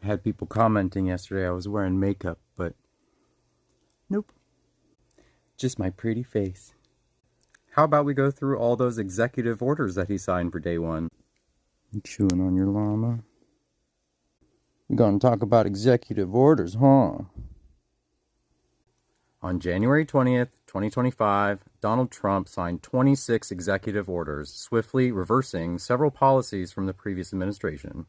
I had people commenting yesterday I was wearing makeup, but nope. Just my pretty face. How about we go through all those executive orders that he signed for day one? You chewing on your llama? We're gonna talk about executive orders, huh? On January 20th, 2025, Donald Trump signed 26 executive orders, swiftly reversing several policies from the previous administration.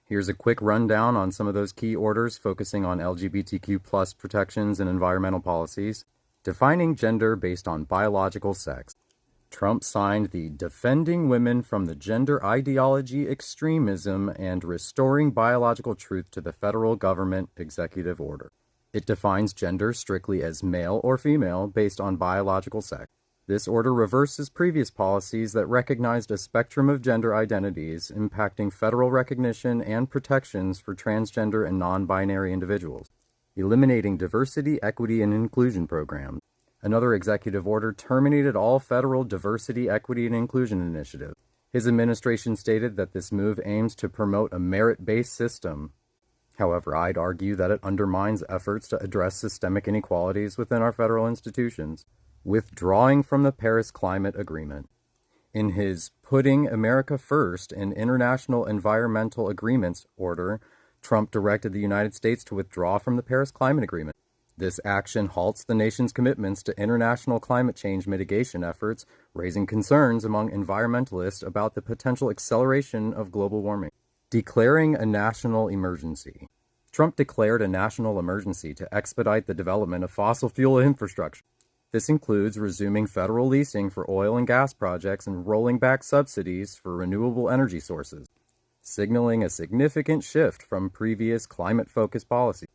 Here's a quick rundown on some of those key orders focusing on LGBTQ plus protections and environmental policies. Defining gender based on biological sex. Trump signed the Defending Women from the Gender Ideology Extremism and Restoring Biological Truth to the Federal Government executive order. It defines gender strictly as male or female based on biological sex. This order reverses previous policies that recognized a spectrum of gender identities impacting federal recognition and protections for transgender and non-binary individuals, eliminating diversity, equity, and inclusion programs. Another executive order terminated all federal diversity, equity, and inclusion initiatives. His administration stated that this move aims to promote a merit-based system. However, I'd argue that it undermines efforts to address systemic inequalities within our federal institutions. Withdrawing from the Paris Climate Agreement. In his Putting America First in International Environmental Agreements order, Trump directed the United States to withdraw from the Paris Climate Agreement. This action halts the nation's commitments to international climate change mitigation efforts, raising concerns among environmentalists about the potential acceleration of global warming. Declaring a national emergency. Trump declared a national emergency to expedite the development of fossil fuel infrastructure. This includes resuming federal leasing for oil and gas projects and rolling back subsidies for renewable energy sources, signaling a significant shift from previous climate-focused policies.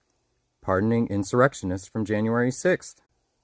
Pardoning insurrectionists from January 6th.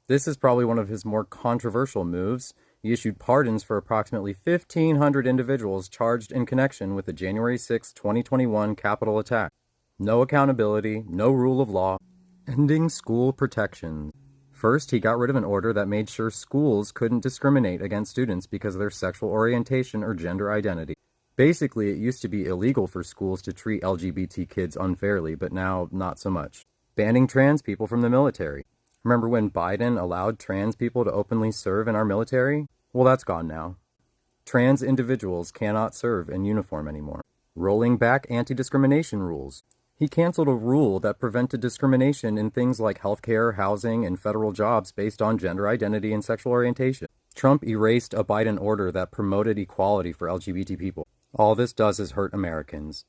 This is probably one of his more controversial moves. He issued pardons for approximately 1,500 individuals charged in connection with the January 6, 2021 Capitol attack. No accountability, no rule of law. Ending school protections. First, he got rid of an order that made sure schools couldn't discriminate against students because of their sexual orientation or gender identity. Basically, it used to be illegal for schools to treat LGBT kids unfairly, but now not so much. Banning trans people from the military. Remember when Biden allowed trans people to openly serve in our military? Well, that's gone now. Trans individuals cannot serve in uniform anymore. Rolling back anti-discrimination rules. He canceled a rule that prevented discrimination in things like healthcare, housing, and federal jobs based on gender identity and sexual orientation. Trump erased a Biden order that promoted equality for LGBT people. All this does is hurt Americans.